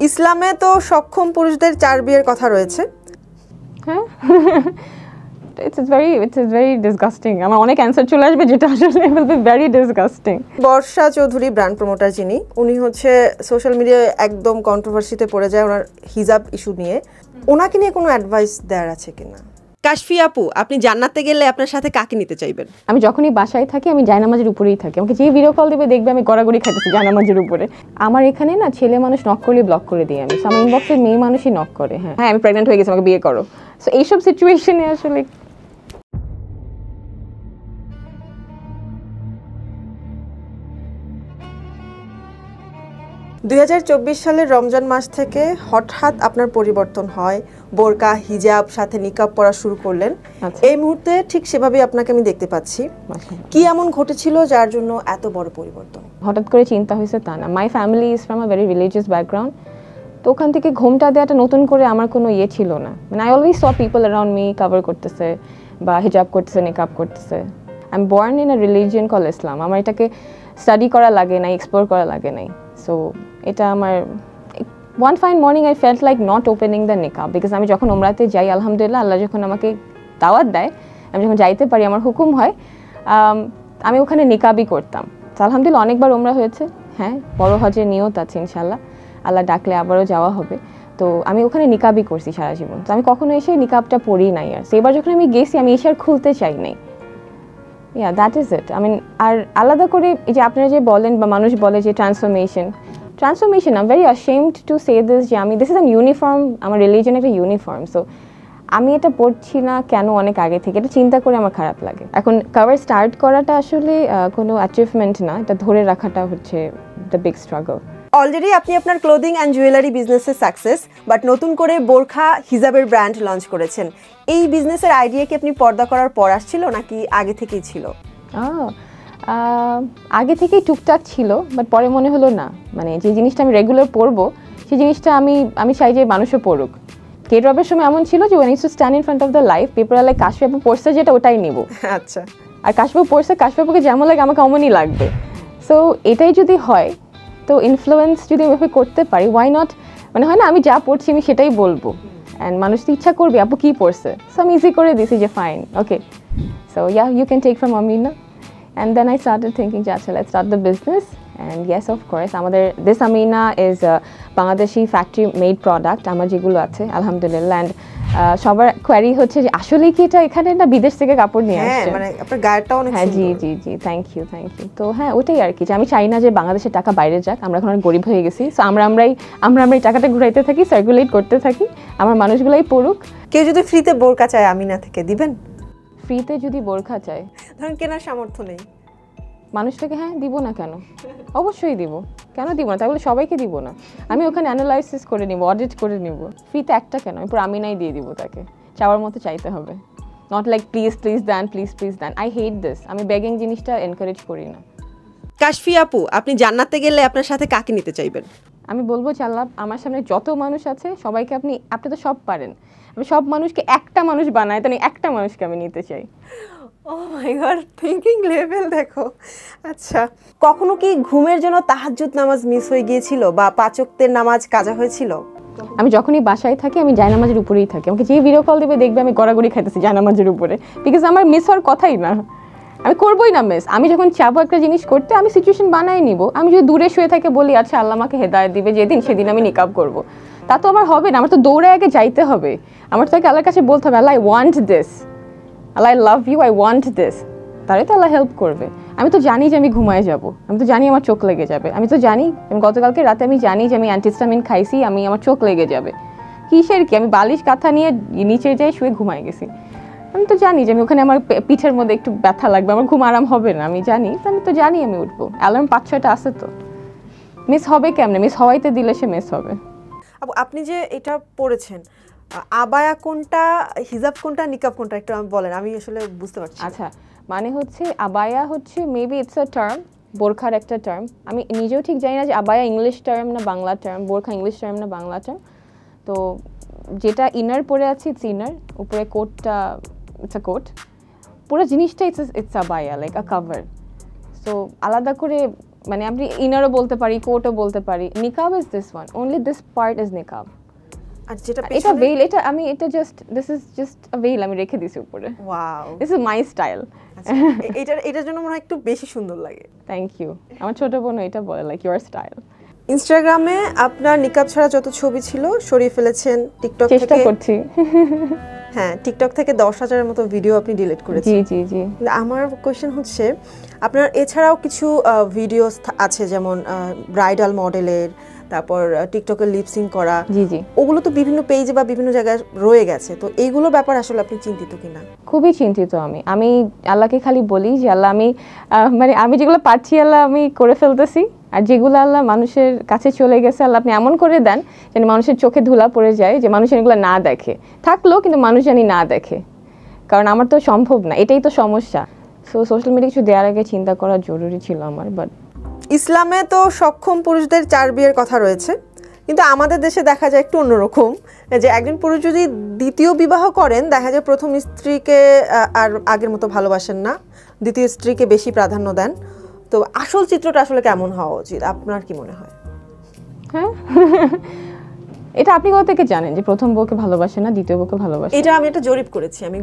ইসলামে তো সক্ষম পুরুষদের 4 বিয়ের কথা রয়েছে। হ্যাঁ, it's very disgusting. আমার অনেক অ্যানসার চলে আসবে যেটা আসলে will be very disgusting. Barsha Chowdhury brand promoter যিনি, উনি হচ্ছে সোশ্যাল মিডিয়ায় একদম কন্ট্রোভার্সিতে পড়ে যায় ওনার হিজাব ইস্যু নিয়ে। ওনাকে নিয়ে কোনো অ্যাডভাইস দেওয়ার আছে কিনা? কাশফি আপু, আপনি জান্নাতে গেলে আপনার সাথে কাকে নিতে চাইবেন? আমি যখনই বাসায় থাকি আমি জায়নামাজের উপরেই থাকি। আমাকে যে ভিডিও কল দেবে দেখবে আমি গড়াগড়ি খাইতেছি জায়নামাজের উপরে। আমার এখানে না ছেলে মানুষ নক করলে ব্লক করে দিই আমি। আমার ইনবক্সে মেয়ে মানুষই নক করে, হ্যাঁ আমি প্রেগনেন্ট হয়ে গেছি, আমাকে বিয়ে করো। সো এইসব সিচুয়েশনে আসলে 2024 সালের রমজান মাস থেকে হঠাৎ আপনার পরিবর্তন হয়, বোরকা হিজাব সাথে নিকাব পরা শুরু করলেন। এই মুহূর্তে ঠিক সেভাবেই আপনাকে আমি দেখতে পাচ্ছি। কি এমন ঘটেছিল যার জন্য এত বড় পরিবর্তন? হঠাৎ করে চিন্তা হয়েছে তা না। My family is from a very religious background. তো ওখান থেকে ঘুমটা দেওয়াটা নতুন করে আমার কোনো ইয়ে ছিল না। মানে I always saw people around me cover করতেছে বা হিজাব করতেছে, নিকাব করতেছে। I am born in a religion call Islam. আমার এটাকে স্টাডি করা লাগে নাই, এক্সপ্লোর করা লাগে নাই। সো এটা আমার one fine morning I felt like not opening the niqab, because আমি যখন ওমরাতে যাই আলহামদুলিল্লাহ আল্লাহ যখন আমাকে দাওয়াত দেয়, আমি যখন যাইতে পারি, আমার হুকুম হয়, আমি ওখানে নিকাবই করতাম। তো আলহামদুলিল্লাহ অনেকবার ওমরা হয়েছে, হ্যাঁ বড় হজের নিয়ত আছে ইনশাল্লাহ, আল্লাহ ডাকলে আবারও যাওয়া হবে। তো আমি ওখানে নিকাবই করছি সারা জীবন। তো আমি কখনো এসে নিকাবটা পড়ি নাই। আর সেবার যখন আমি গেছি আমি এসে আর খুলতে চাই নাই। Yeah that is it. I mean আর আলাদা করে এই যে আপনারা যে বলেন বা মানুষ বলে যে transformation, I am very ashamed to say this, যে আমি দিস ইজ অ্যান ইউনিফর্ম, আমার রিলিজিয়ন একটা ইউনিফর্ম। সো আমি এটা পড়ছি না কেন অনেক আগে থেকে, এটা চিন্তা করে আমার খারাপ লাগে। এখন কভার স্টার্ট করাটা আসলে কোনো অ্যাচিভমেন্ট না, এটা ধরে রাখাটা হচ্ছে দ্য বিগ স্ট্রাগল। অলরেডি আপনি আপনার ক্লোদিং অ্যান্ড জুয়েলারি বিজনেসে সাকসেস, বাট নতুন করে বোরখা হিজাবের ব্র্যান্ড লঞ্চ করেছেন। এই বিজনেসের আইডিয়া কি আপনি পর্দা করার পর আসছিল নাকি আগে থেকেই ছিল? আগে থেকেই টুকটাক ছিল, বাট পরে মনে হলো না, মানে যে জিনিসটা আমি রেগুলার পরবো সেই জিনিসটা আমি চাই যে মানুষও পড়ুক। কে ড্রপের সময় এমন ছিল যে when is to stand in front of the life, people are like Kashfi আপু পড়ছে যেটা ওটাই নিব। আচ্ছা, আর কাশফি আপু পড়ছে, কাশফি আপুকে যেমন লাগে আমাকে অমনই লাগবে। সো এটাই যদি হয়, তো ইনফ্লুয়েন্স যদি এভাবে করতে পারি, ওয়াই নট? মানে হয় না আমি যা পড়ছি আমি সেটাই বলবো, অ্যান্ড মানুষ তো ইচ্ছা করবে আপু কী পড়ছে, সো আমি ইজি করে দিছি যে fine okay, so yeah you can take from Amina. And then I started thinking, let's start the business. And yes, of course, this Amina is a Bangladeshi factory made product. আমার যেগুলো আছে আলহামদুলিল্লাহ। And সবার query হচ্ছে যে আসলে কি এটা এখানে না বিদেশ থেকে কাপড় নিয়ে আসছে? হ্যাঁ, মানে আপনার গায়েরটা অনেক সুন্দর। হ্যাঁ জি থ্যাংক ইউ। তো হ্যাঁ ওটাই আর কি, যে আমি চাই না যে বাংলাদেশের টাকা বাইরে যাক। আমরা এখন অনেক গরিব হয়ে গেছি, সো আমরাই টাকাটা ঘুরাইতে থাকি, সার্কুলেট করতে থাকি, আমার মানুষগুলাই পড়ুক। কেউ যদি ফ্রিতে বোরকা চায় আমিনা থেকে দিবেন? ফ্রিতে যদি বোরখা চায়, ধরুন কেনার সামর্থ্য নেই মানুষটাকে, হ্যাঁ দিব না কেন, অবশ্যই দিব, কেন দিব না? তাই বলে সবাইকে দিব না, আমি ওখানে অ্যানালাইসিস করে নিব, অডিট করে নিব। ফ্রিতে একটা কেন, আমি পুরো আমিনাই দিয়ে দিব তাকে, চাওয়ার মতো চাইতে হবে, not like please then, please then. I hate this, আমি বেগিং জিনিসটা এনকারেজ করি না। কাশফি আপু, আপনি জান্নাতে গেলে আপনার সাথে কাকে নিতে চাইবেন? আমি বলবো যে আল্লাহ আমার সামনে যত মানুষ আছে সবাইকে আপনি তো সব পারেন, আমি সব মানুষকে একটা মানুষ বানাই, তাই একটা মানুষকে আমি নিতে চাই। ও মাই গড, থিংকিং লেভেল দেখো। আচ্ছা, কখনো কি ঘুমের জন্য তাহাজ্জুদ নামাজ মিস হয়ে গিয়েছিল বা 5 ওয়াক্তের নামাজ কাজা হয়েছিল? আমি যখনই বাসায় থাকি আমি জায়নামাজের উপরেই থাকি। আমাকে যে ভিডিও কল দেবে দেখবে আমি গড়াগড়ি খাইতেছি জায়নামাজের উপরে, বিকজ আমার মিস হওয়ার কথাই না, আমি করবোই না মিস। আমি যখন চাবো একটা জিনিস করতে, আমি সিচুয়েশন বানাই নিব। আমি যদি দূরে শুয়ে থাকে বলি আচ্ছা আল্লাহ আমাকে হেদায়েত দিবে যেদিন, সেদিন আমি নিকাব করব, তা তো আমার হবে না। আমার তো দৌড়ে আগে যাইতে হবে, আমার তো আগে আল্লাহর কাছে বলতে হবে Allah I want this, Allah I love you, I want this, তাহলে তো আল্লাহ হেল্প করবে। আমি তো জানি যে আমি ঘুমায় যাব, আমি তো জানি আমার চোখ লেগে যাবে, আমি তো জানি গতকালকে রাতে আমি জানি যে আমি অ্যান্টিস্টামিন খাইছি, আমার চোখ লেগে যাবে। কিসের কি, আমি বালিশ কাঁথা নিয়ে নিচে যাই শুয়ে ঘুমাই গেছি, আমি তো জানি যে আমি ওখানে আমার পিঠের মধ্যে একটু ব্যথা লাগবে, আমার ঘুম আরাম হবে না, আমি জানি, আমি তো জানি আমি উঠবো। অ্যালার্ম 5-6টা আছে, তো মিস হবে কেমনে? মিস হওয়াইতে দিলে সে মিস হবে। আপনি যে এটা পড়েছেন, আবায়া কোনটা, হিজাব কোনটা, নিকাব কোনটা, একটু বলেন, আমি আসলে বুঝতে পারছি। আচ্ছা, মানে হচ্ছে আবায়া হচ্ছে মেবি ইটস আ টার্ম, বোরখার একটা টার্ম। আমি নিজেও ঠিক জানি না যে আবায়া ইংলিশ টার্ম না বাংলা টার্ম, বোরখা ইংলিশ টার্ম না বাংলা টার্ম। তো যেটা ইনার পরে আছে ইটস ইনার, উপরে কোটটা ইটস আ কোট, পুরো জিনিসটা it's abaya like a cover. So আলাদা করে মানে আপনি ইনারও বলতে পারি, কোটও বলতে পারি। Niqab is this one, only this part is niqab. আর যেটা এটা ভেল, এটা আমি এটা just this is just a veil আমি রেখে দিছি উপরে। Wow, this is my style. এটার জন্য মনে হয় একটু বেশি সুন্দর লাগে। Thank you. আমার ছোট বোন এটা বলে লাইক ইউর স্টাইল। ইনস্টাগ্রামে আপনার নিকাব ছাড়া যত ছবি ছিল সরিয়ে ফেলেছেন, টিকটক থেকে চেষ্টা করছি। হ্যাঁ, টিকটক থেকে 10,000-এর মতো ভিডিও আপনি ডিলিট করেছেন। জি জি জি। আমার কোশ্চেন হচ্ছে, আপনার এছাড়াও কিছু ভিডিওস আছে যেমন ব্রাইডাল মডেলের, তারপর টিকটকে লিপসিং করা। জি জি। ওগুলো তো বিভিন্ন পেজে বা বিভিন্ন জায়গায় রয়ে গেছে, তো এইগুলো ব্যাপার আসলে আপনি চিন্তিত কিনা? খুবই চিন্তিত আমি আল্লাহকে খালি বলি যে আল্লাহ মানে আমি যেগুলো পারছি আল্লাহ আমি করে ফেলতেছি, আর যেগুলো আল্লাহ মানুষের কাছে চলে গেছে আল্লাহ আপনি এমন করে দেন যেন মানুষের চোখে ধুলা পড়ে যায়, যে মানুষ এগুলো না দেখে, থাকলেও কিন্তু মানুষ জানি না দেখে, কারণ আমার তো সম্ভব না, এটাই তো সমস্যা। সো সোশ্যাল মিডিয়া কিছু দেওয়ার আগে চিন্তা করা জরুরি ছিল আমার। বাট ইসলামে তো সক্ষম পুরুষদের 4 বিয়ের কথা রয়েছে, কিন্তু আমাদের দেশে দেখা যায় একটু অন্যরকম, যে একজন পুরুষ যদি দ্বিতীয় বিবাহ করেন দেখা যায় প্রথম স্ত্রীকে আর আগের মতো ভালোবাসেন না, দ্বিতীয় স্ত্রীকে বেশি প্রাধান্য দেন। তো আসল চিত্রটা আসলে কেমন হওয়া উচিত, আপনার কি মনে হয়? হ্যাঁ, এটা আপনি কোথা থেকে জানেন যে প্রথম বউকে ভালোবাসে না দ্বিতীয় বউকে ভালোবাসে? এটা আমি একটা জরিপ করেছি, আমি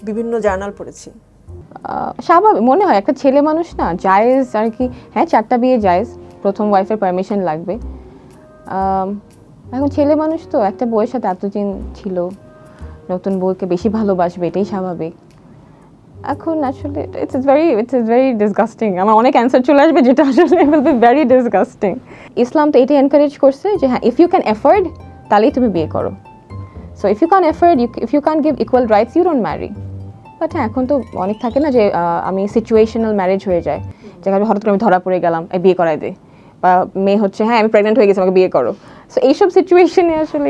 বিভিন্ন জার্নাল পড়েছি। স্বাভাবিক মনে হয় একটা ছেলে মানুষ না, জায়েজ আর কি। হ্যাঁ, 4টা বিয়ে জায়েজ, প্রথম ওয়াইফের পারমিশন লাগবে। এখন ছেলে মানুষ তো একটা বউয়ের সাথে এতদিন ছিল, নতুন বউকে বেশি ভালোবাসবে, এটাই স্বাভাবিক। এখন আসলে ইটস ভেরি ডিসগাস্টিং। আমার অনেক অ্যান্সার চলে আসবে যেটা আসলে উইল বি ভেরি ডিসগাস্টিং। ইসলাম তো এটাই এনকারেজ করছে যে হ্যাঁ, ইফ ইউ ক্যান অ্যাফোর্ড তাহলেই তুমি বিয়ে করো। So if you can afford, if you can give equal rights, you don't marry. But হ্যাঁ, এখন তো অনেক থাকে না যে আমি সিচুয়েশনাল ম্যারেজ হয়ে যায়, যেখানে হঠাৎ করে আমি ধরা পড়ে গেলাম, বিয়ে করাই দে, বা মেয়ে হচ্ছে হ্যাঁ আমি প্রেগনেন্ট হয়ে গেছি আমাকে বিয়ে করো। সো এইসব সিচুয়েশনে আসলে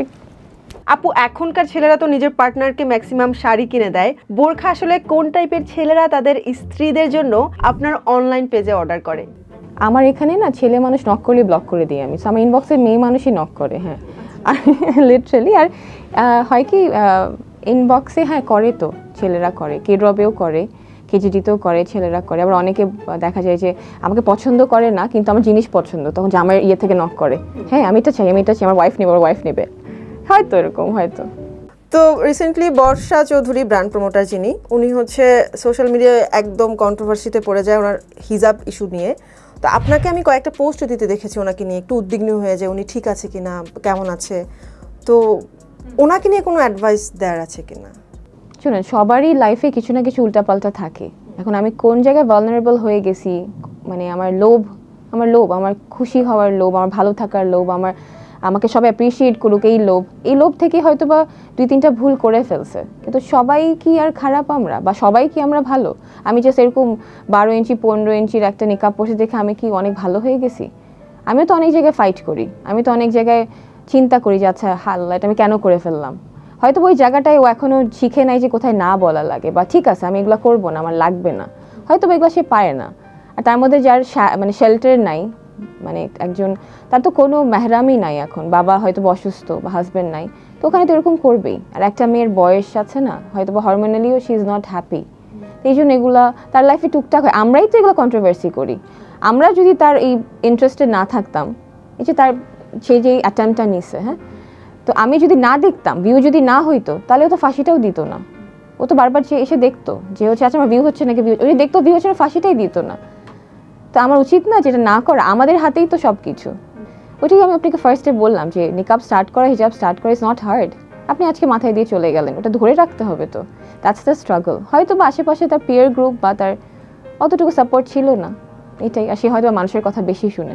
আপু, এখনকার ছেলেরা তো নিজের পার্টনারকে ম্যাক্সিমাম শাড়ি কিনে দেয়, বোরখা আসলে কোন টাইপের ছেলেরা তাদের স্ত্রীদের জন্য আপনার অনলাইন পেজে অর্ডার করে? আমার এখানে না ছেলে মানুষ নক করলে ব্লক করে দিই আমি। সো আমার ইনবক্সে মেয়ে মানুষই নক করে, হ্যাঁ লিটারালি। আর হয় কি ইনবক্সে হ্যাঁ করে, তো ছেলেরা করে, কেড্রবেও করে, কেজিডিতেও করে, ছেলেরা করে। আবার অনেকে দেখা যায় যে আমাকে পছন্দ করে না কিন্তু আমার জিনিস পছন্দ, তখন যে আমার ইয়ে থেকে নক করে, হ্যাঁ আমি এটা চাই, আমার ওয়াইফ নেবে, আমার ওয়াইফ নেবে, হয়তো এরকম হয়তো। তো রিসেন্টলি বর্ষা চৌধুরী, ব্র্যান্ড প্রমোটার যিনি, উনি হচ্ছে সোশ্যাল মিডিয়ায় একদম কন্ট্রোভার্সিতে পড়ে যায় ওনার হিজাব ইস্যু নিয়ে। তো আপনাকে আমি কয়েকটা পোস্ট দিতে দেখেছি ওনাকে নিয়ে, একটু উদ্বিগ্ন হয়ে যায় উনি ঠিক আছে কিনা, কেমন আছে। তো ওনাকে নিয়ে কোনো অ্যাডভাইস দেওয়ার আছে কিনা? শুনেন, সবারই লাইফে কিছু না কিছু উল্টাপাল্টা থাকে। এখন আমি কোন জায়গায় ভালনারেবল হয়ে গেছি, মানে আমার লোভ, আমার খুশি হওয়ার লোভ, আমার ভালো থাকার লোভ, আমাকে সবাই অ্যাপ্রিসিয়েট করুক, এই লোভ থেকে হয়তো বা 2-3টা ভুল করে ফেলছে। কিন্তু সবাই কি আর খারাপ আমরা, বা সবাই কি আমরা ভালো? আমি জাস্ট এরকম 12 ইঞ্চি 15 ইঞ্চির একটা নিকাব পরে দেখে আমি কি অনেক ভালো হয়ে গেছি? আমিও তো অনেক জায়গায় ফাইট করি, আমি তো অনেক জায়গায় চিন্তা করি যে আচ্ছা হাল্লা এটা আমি কেন করে ফেললাম। হয়তো ওই জায়গাটায় ও এখনও শিখে নাই যে কোথায় না বলা লাগে, বা ঠিক আছে আমি এগুলো করবো না, আমার লাগবে না, হয়তো এগুলো সে পারে না। আর তার মধ্যে যার মানে শেল্টার নাই, মানে একজন তার তো কোনো মেহরামই নাই, এখন বাবা হয়তো অসুস্থ বা হাজব্যান্ড নাই, তো ওখানে তো এরকম করবেই। আর একটা মেয়ের বয়স আছে না, হয়তো বা হরমোনালিও শি ইজ নট হ্যাপি, এই জন্য এগুলা তার লাইফে টুকটাক হয়। আমরাই তো এগুলো কন্ট্রোভার্সি করি। আমরা যদি তার এই ইন্টারেস্টেড না থাকতাম, এই যে তার সে যে অ্যাটেম্পটা নিছে, হ্যাঁ, তো আমি যদি না দেখতাম, ভিউ যদি না হইতো, তাহলে ও তো ফাঁসিটাও দিত না। ও তো বারবার এসে দেখতো যে হচ্ছে আচ্ছা আমার ভিউ হচ্ছে নাকি, ভিউ দেখতো ভিউ হচ্ছে না, ফাঁসিটাই দিত না। তো আমার উচিত না যেটা না করা, আমাদের হাতেই তো সব কিছু। ওইটাই আমি আপনাকে ফার্স্টে বললাম যে নিকাব স্টার্ট করা, হিজাব স্টার্ট করা ইজ নট হার্ড। আপনি আজকে মাথায় দিয়ে চলে গেলেন, ওটা ধরে রাখতে হবে, তো দ্যাটস দ্য স্ট্রাগল। হয়তো বা আশেপাশে তার পিয়ার গ্রুপ বা তার অতটুকু সাপোর্ট ছিল না, এটাই। আর সে হয়তো মানুষের কথা বেশি শুনে।